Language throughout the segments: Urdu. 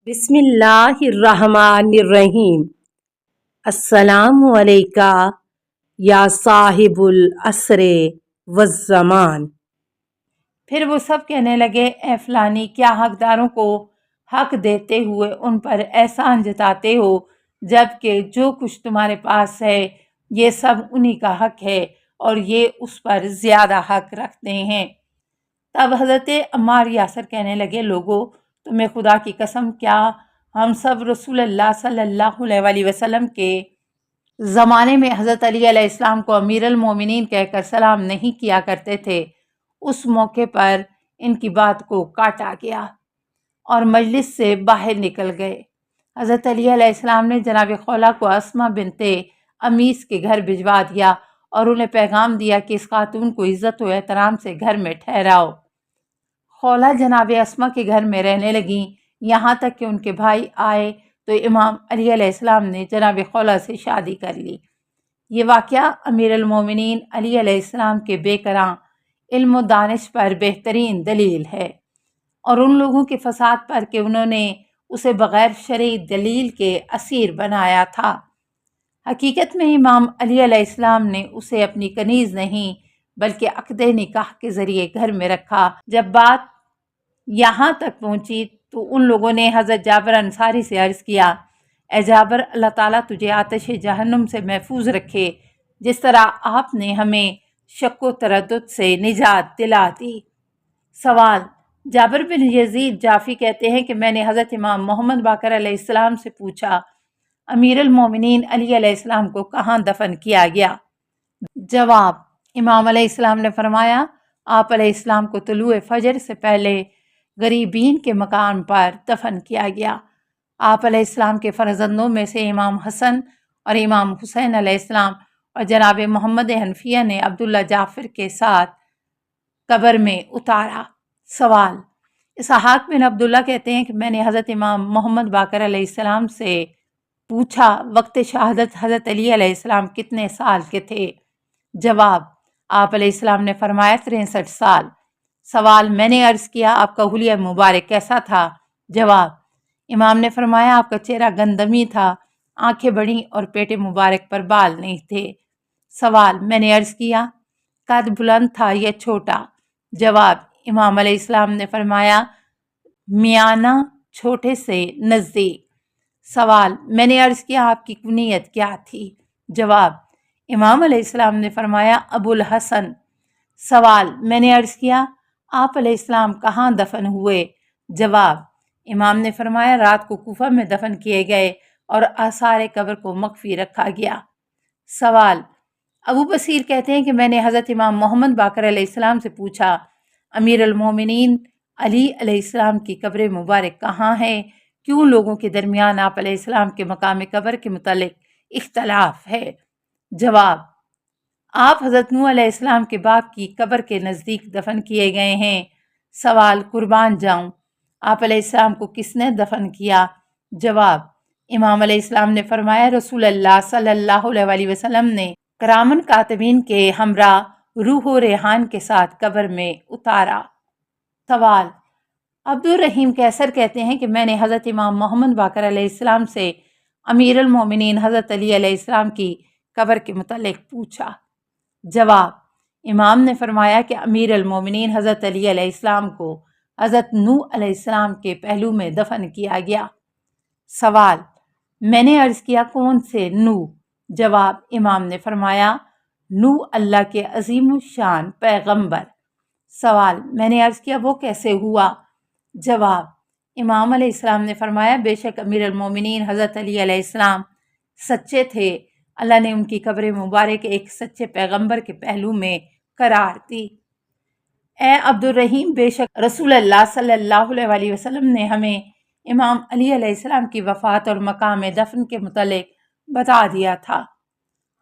بسم اللہ الرحمن الرحیم۔ السلام علیکہ یا صاحب العصر والزمان۔ پھر وہ سب کہنے لگے، اے فلانی، کیا حقداروں کو حق دیتے ہوئے ان پر احسان جتاتے ہو، جبکہ جو کچھ تمہارے پاس ہے یہ سب انہی کا حق ہے اور یہ اس پر زیادہ حق رکھتے ہیں۔ تب حضرت عمار یاسر کہنے لگے، لوگو، تمہیں خدا کی قسم، کیا ہم سب رسول اللہ صلی اللہ علیہ وآلہ وسلم کے زمانے میں حضرت علی علیہ السلام کو امیر المومنین کہہ کر سلام نہیں کیا کرتے تھے؟ اس موقع پر ان کی بات کو کاٹا گیا اور مجلس سے باہر نکل گئے۔ حضرت علی علیہ السلام نے جناب خولہ کو اسماء بنت امیس کے گھر بھجوا دیا اور انہیں پیغام دیا کہ اس خاتون کو عزت و احترام سے گھر میں ٹھہراؤ۔ خولہ جناب اسماء کے گھر میں رہنے لگیں، یہاں تک کہ ان کے بھائی آئے تو امام علی علیہ السلام نے جناب خولہ سے شادی کر لی۔ یہ واقعہ امیر المومنین علی علیہ السلام کے بے کراں علم و دانش پر بہترین دلیل ہے، اور ان لوگوں کے فساد پر کہ انہوں نے اسے بغیر شرعی دلیل کے اسیر بنایا تھا۔ حقیقت میں امام علی علیہ السلام نے اسے اپنی کنیز نہیں بلکہ عقد نکاح کے ذریعے گھر میں رکھا۔ جب بات یہاں تک پہنچی تو ان لوگوں نے حضرت جابر انصاری سے عرض کیا، اے جابر، اللہ تعالیٰ تجھے آتش جہنم سے محفوظ رکھے، جس طرح آپ نے ہمیں شک و تردد سے نجات دلا دی۔ سوال: جابر بن یزید جعفی کہتے ہیں کہ میں نے حضرت امام محمد باقر علیہ السلام سے پوچھا، امیر المومنین علی علیہ السلام کو کہاں دفن کیا گیا؟ جواب: امام علیہ السلام نے فرمایا، آپ علیہ السلام کو طلوع فجر سے پہلے غریبین کے مقام پر دفن کیا گیا۔ آپ علیہ السلام کے فرزندوں میں سے امام حسن اور امام حسین علیہ السلام اور جناب محمد حنفیہ نے عبداللہ جعفر کے ساتھ قبر میں اتارا۔ سوال: اسحاق بن عبداللہ کہتے ہیں کہ میں نے حضرت امام محمد باقر علیہ السلام سے پوچھا، وقت شہادت حضرت علی علیہ السلام کتنے سال کے تھے؟ جواب: آپ علیہ السلام نے فرمایا 63 سال۔ سوال: میں نے عرض کیا، آپ کا حلیہ مبارک کیسا تھا؟ جواب: امام نے فرمایا، آپ کا چہرہ گندمی تھا، آنکھیں بڑی اور پیٹ مبارک پر بال نہیں تھے۔ سوال: میں نے عرض کیا، قد بلند تھا یا چھوٹا؟ جواب: امام علیہ السلام نے فرمایا، میانہ چھوٹے سے نزدیک۔ سوال: میں نے عرض کیا، آپ کی کنیت کیا تھی؟ جواب: امام علیہ السلام نے فرمایا، ابو الحسن۔ سوال: میں نے عرض کیا، آپ علیہ السلام کہاں دفن ہوئے؟ جواب: امام نے فرمایا، رات کو کوفہ میں دفن کیے گئے اور آثار قبر کو مخفی رکھا گیا۔ سوال: ابو بصیر کہتے ہیں کہ میں نے حضرت امام محمد باقر علیہ السلام سے پوچھا، امیر المومنین علی علیہ السلام کی قبر مبارک کہاں ہے؟ کیوں لوگوں کے درمیان آپ علیہ السلام کے مقام قبر کے متعلق اختلاف ہے؟ جواب: آپ حضرت نوح علیہ السلام کے باپ کی قبر کے نزدیک دفن کیے گئے ہیں۔ سوال: قربان جاؤں، آپ علیہ السلام کو کس نے دفن کیا؟ جواب: امام علیہ السلام نے فرمایا، رسول اللہ صلی اللہ علیہ وآلہ وسلم نے کرامن کاتبین کے ہمراہ روح و ریحان کے ساتھ قبر میں اتارا۔ سوال: عبد الرحیم کیسر کہتے ہیں کہ میں نے حضرت امام محمد باقر علیہ السلام سے امیر المومنین حضرت علی علیہ السلام کی قبر کے متعلق پوچھا۔ جواب: امام نے فرمایا کہ امیر المومنین حضرت علی علیہ السلام کو حضرت نوح علیہ السلام کے پہلو میں دفن کیا گیا۔ سوال: میں نے عرض کیا، کون سے نوح؟ جواب: امام نے فرمایا، نوح اللہ کے عظیم الشان پیغمبر۔ سوال: میں نے عرض کیا، وہ کیسے ہوا؟ جواب: امام علیہ السلام نے فرمایا، بے شک امیر المومنین حضرت علی علیہ السلام سچے تھے، اللہ نے ان کی قبر مبارک ایک سچے پیغمبر کے پہلو میں قرار دی۔ اے عبد الرحیم، بے شک رسول اللہ صلی اللہ علیہ وآلہ وسلم نے ہمیں امام علی علیہ السلام کی وفات اور مقام دفن کے متعلق بتا دیا تھا۔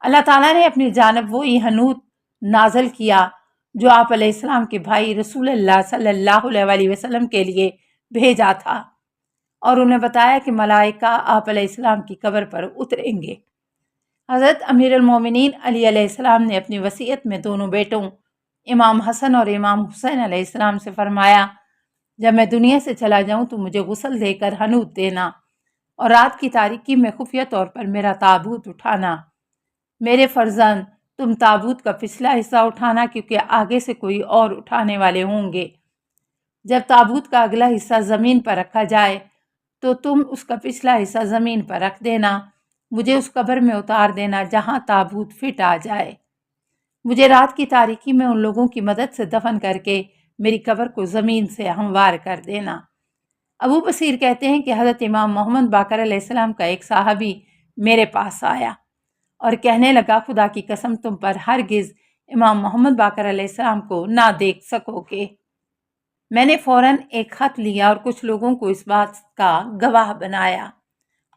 اللہ تعالیٰ نے اپنی جانب وہی حنوط نازل کیا جو آپ علیہ السلام کے بھائی رسول اللہ صلی اللہ علیہ وآلہ وسلم کے لیے بھیجا تھا، اور انہیں بتایا کہ ملائکہ آپ علیہ السلام کی قبر پر اتریں گے۔ حضرت امیر المومنین علی علیہ السلام نے اپنی وصیت میں دونوں بیٹوں امام حسن اور امام حسین علیہ السلام سے فرمایا، جب میں دنیا سے چلا جاؤں تو مجھے غسل دے کر حنوط دینا اور رات کی تاریکی میں خفیہ طور پر میرا تابوت اٹھانا۔ میرے فرزند، تم تابوت کا پچھلا حصہ اٹھانا کیونکہ آگے سے کوئی اور اٹھانے والے ہوں گے۔ جب تابوت کا اگلا حصہ زمین پر رکھا جائے تو تم اس کا پچھلا حصہ زمین پر رکھ دینا۔ مجھے اس قبر میں اتار دینا جہاں تابوت فٹ آ جائے۔ مجھے رات کی تاریکی میں ان لوگوں کی مدد سے دفن کر کے میری قبر کو زمین سے ہموار کر دینا۔ ابو بصیر کہتے ہیں کہ حضرت امام محمد باقر علیہ السلام کا ایک صحابی میرے پاس آیا اور کہنے لگا، خدا کی قسم تم پر ہرگز امام محمد باقر علیہ السلام کو نہ دیکھ سکو گے۔ میں نے فوراً ایک خط لیا اور کچھ لوگوں کو اس بات کا گواہ بنایا۔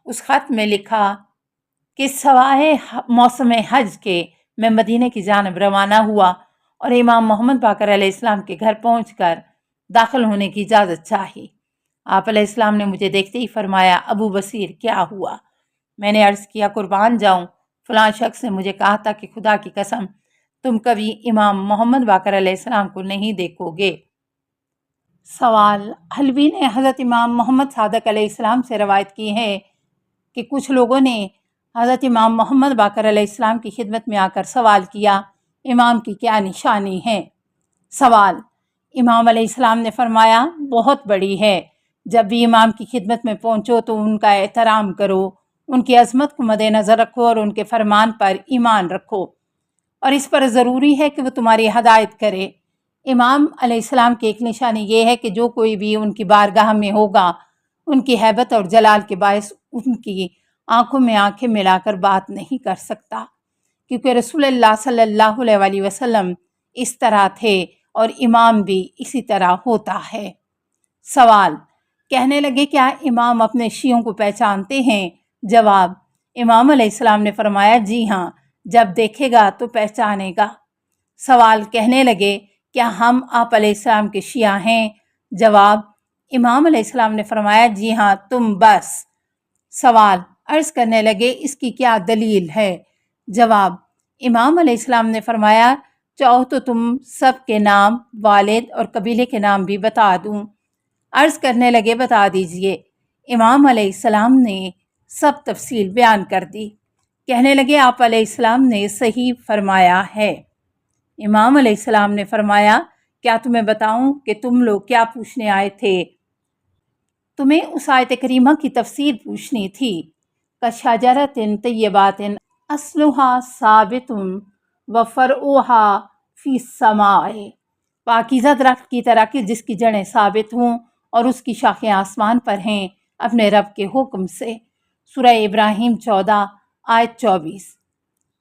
اس خط میں لکھا کہ سوائے موسم حج کے میں مدینے کی جانب روانہ ہوا اور امام محمد باقر علیہ السلام کے گھر پہنچ کر داخل ہونے کی اجازت چاہی۔ آپ علیہ السلام نے مجھے دیکھتے ہی فرمایا، ابو بصیر کیا ہوا؟ میں نے عرض کیا، قربان جاؤں، فلاں شخص نے مجھے کہا تھا کہ خدا کی قسم تم کبھی امام محمد باقر علیہ السلام کو نہیں دیکھو گے۔ سوال: حلوی نے حضرت امام محمد صادق علیہ السلام سے روایت کی ہے کہ کچھ لوگوں نے حضرت امام محمد باقر علیہ السلام کی خدمت میں آ کر سوال کیا، امام کی کیا نشانی ہے؟ سوال: امام علیہ السلام نے فرمایا، بہت بڑی ہے۔ جب بھی امام کی خدمت میں پہنچو تو ان کا احترام کرو، ان کی عظمت کو مد نظر رکھو اور ان کے فرمان پر ایمان رکھو، اور اس پر ضروری ہے کہ وہ تمہاری ہدایت کرے۔ امام علیہ السلام کی ایک نشانی یہ ہے کہ جو کوئی بھی ان کی بارگاہ میں ہوگا، ان کی ہیبت اور جلال کے باعث ان کی آنکھوں میں آنکھیں ملا کر بات نہیں کر سکتا، کیونکہ رسول اللہ صلی اللہ علیہ وسلم اس طرح تھے اور امام بھی اسی طرح ہوتا ہے۔ سوال: کہنے لگے، کیا امام اپنے شیعوں کو پہچانتے ہیں؟ جواب: امام علیہ السلام نے فرمایا، جی ہاں، جب دیکھے گا تو پہچانے گا۔ سوال: کہنے لگے، کیا ہم آپ علیہ السلام کے شیعہ ہیں؟ جواب: امام علیہ السلام نے فرمایا، جی ہاں، تم بس۔ سوال: عرض کرنے لگے، اس کی کیا دلیل ہے؟ جواب: امام علیہ السلام نے فرمایا، چاہو تو تم سب کے نام، والد اور قبیلے کے نام بھی بتا دوں۔ عرض کرنے لگے، بتا دیجئے۔ امام علیہ السلام نے سب تفصیل بیان کر دی۔ کہنے لگے، آپ علیہ السلام نے صحیح فرمایا ہے۔ امام علیہ السلام نے فرمایا، کیا تمہیں بتاؤں کہ تم لوگ کیا پوچھنے آئے تھے؟ تمہیں اس آیت کریمہ کی تفسیر پوچھنی تھی۔ کشجرۃ طیبۃ اصلھا ثابت وفرعھا فی السماء، پاکیزہ درخت کی طرح کہ جس کی جڑیں ثابت ہوں اور اس کی شاخیں آسمان پر ہیں، اپنے رب کے حکم سے۔ سورہ ابراہیم 14 آیت 24۔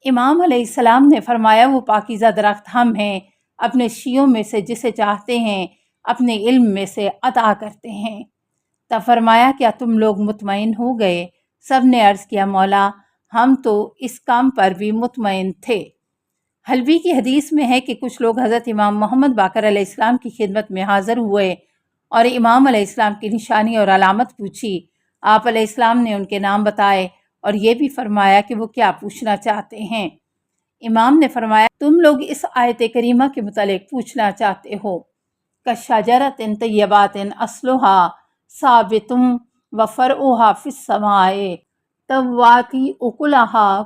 امام علیہ السلام نے فرمایا، وہ پاکیزہ درخت ہم ہیں، اپنے شیعوں میں سے جسے چاہتے ہیں اپنے علم میں سے عطا کرتے ہیں۔ تب فرمایا، کیا تم لوگ مطمئن ہو گئے؟ سب نے عرض کیا، مولا ہم تو اس کام پر بھی مطمئن تھے۔ حلوی کی حدیث میں ہے کہ کچھ لوگ حضرت امام محمد باقر علیہ السلام کی خدمت میں حاضر ہوئے اور امام علیہ السلام کی نشانی اور علامت پوچھی۔ آپ علیہ السلام نے ان کے نام بتائے اور یہ بھی فرمایا کہ وہ کیا پوچھنا چاہتے ہیں۔ امام نے فرمایا، تم لوگ اس آیت کریمہ کے متعلق پوچھنا چاہتے ہو۔ کشجرۃ طیبۃ اصلھا ثابت وفرعھا فی السماء تؤتی اکلھا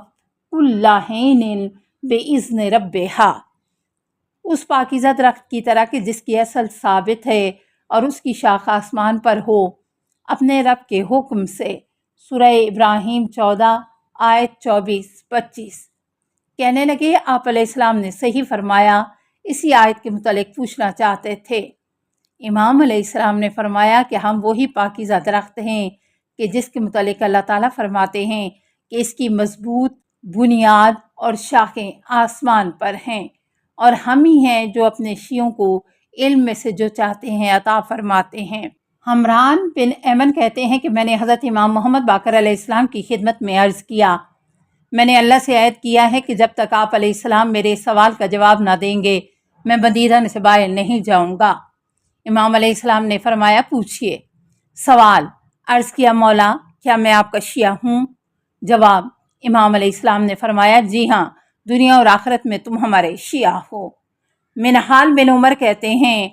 کل حین باذن ربھا، اس پاکیزہ درخت کی طرح کہ جس کی اصل ثابت ہے اور اس کی شاخ آسمان پر ہو، اپنے رب کے حکم سے۔ سورہ ابراہیم 14 آیت 24-25۔ کہنے لگے، آپ علیہ السلام نے صحیح فرمایا، اسی آیت کے متعلق پوچھنا چاہتے تھے۔ امام علیہ السلام نے فرمایا کہ ہم وہی پاکیزہ درخت ہیں کہ جس کے متعلق اللہ تعالیٰ فرماتے ہیں کہ اس کی مضبوط بنیاد اور شاخیں آسمان پر ہیں، اور ہم ہی ہیں جو اپنے شیعوں کو علم میں سے جو چاہتے ہیں عطا فرماتے ہیں۔ حمران بن ایمن کہتے ہیں کہ میں نے حضرت امام محمد باقر علیہ السلام کی خدمت میں عرض کیا، میں نے اللہ سے عہد کیا ہے کہ جب تک آپ علیہ السلام میرے سوال کا جواب نہ دیں گے میں مدینہ سے باہر نہیں جاؤں گا۔ امام علیہ السلام نے فرمایا، پوچھئے۔ سوال: عرض کیا، مولا کیا میں آپ کا شیعہ ہوں؟ جواب: امام علیہ السلام نے فرمایا، جی ہاں، دنیا اور آخرت میں تم ہمارے شیعہ ہو۔ منہال بن عمر کہتے ہیں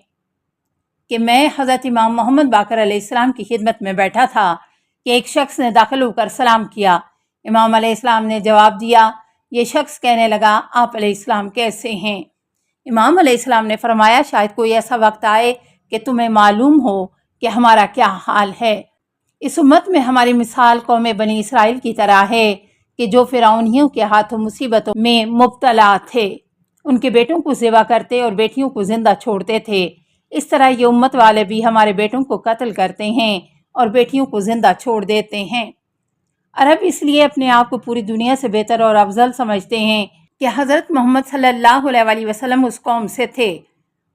کہ میں حضرت امام محمد باقر علیہ السلام کی خدمت میں بیٹھا تھا کہ ایک شخص نے داخل ہو کر سلام کیا۔ امام علیہ السلام نے جواب دیا۔ یہ شخص کہنے لگا، آپ علیہ السلام کیسے ہیں؟ امام علیہ السلام نے فرمایا، شاید کوئی ایسا وقت آئے کہ تمہیں معلوم ہو کہ ہمارا کیا حال ہے۔ اس امت میں ہماری مثال قوم بنی اسرائیل کی طرح ہے کہ جو فرعونیوں کے ہاتھوں مصیبتوں میں مبتلا تھے، ان کے بیٹوں کو ذبح کرتے اور بیٹیوں کو زندہ چھوڑتے تھے۔ اس طرح یہ امت والے بھی ہمارے بیٹوں کو قتل کرتے ہیں اور بیٹیوں کو زندہ چھوڑ دیتے ہیں۔ عرب اس لیے اپنے آپ کو پوری دنیا سے بہتر اور افضل سمجھتے ہیں کہ حضرت محمد صلی اللہ علیہ وسلم اس قوم سے تھے۔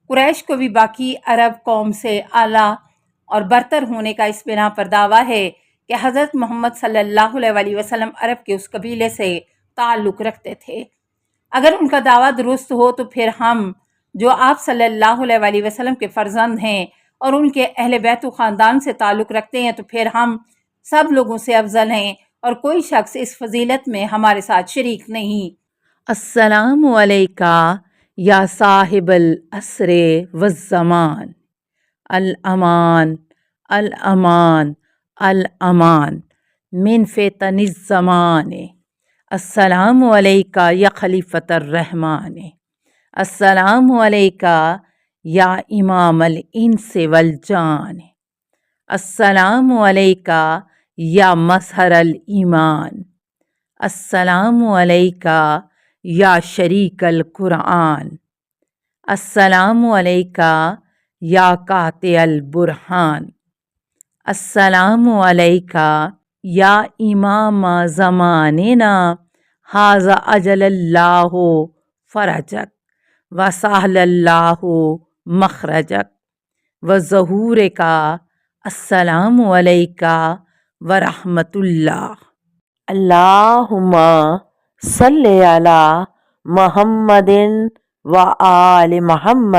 قریش کو بھی باقی عرب قوم سے اعلیٰ اور برتر ہونے کا اس بنا پر دعویٰ ہے کہ حضرت محمد صلی اللہ علیہ وسلم عرب کے اس قبیلے سے تعلق رکھتے تھے۔ اگر ان کا دعویٰ درست ہو تو پھر ہم جو آپ صلی اللہ علیہ وسلم کے فرزند ہیں اور ان کے اہل بیت و خاندان سے تعلق رکھتے ہیں تو پھر ہم سب لوگوں سے افضل ہیں اور کوئی شخص اس فضیلت میں ہمارے ساتھ شریک نہیں۔ السلام علیکہ یا صاحب العصر والزمان، الامان الامان الامان من فتن الزمان، السلام علیکہ یا خلیفۃ الرحمن، السلام علیکہ یا امام الانس والجان، السلام علیکہ یا مظہر الایمان، السلام علیکہ یا شریک القرآن، السلام علیکہ یا قاطع البرہان، السلام علیکہ یا امام زماننا، ھذا اجل اللہ فرجک وسہل اللہ مخرجک وظہورک، السلام علیکہ ورحمۃ اللہ۔ اللہم صلی علی محمد و آل محمد۔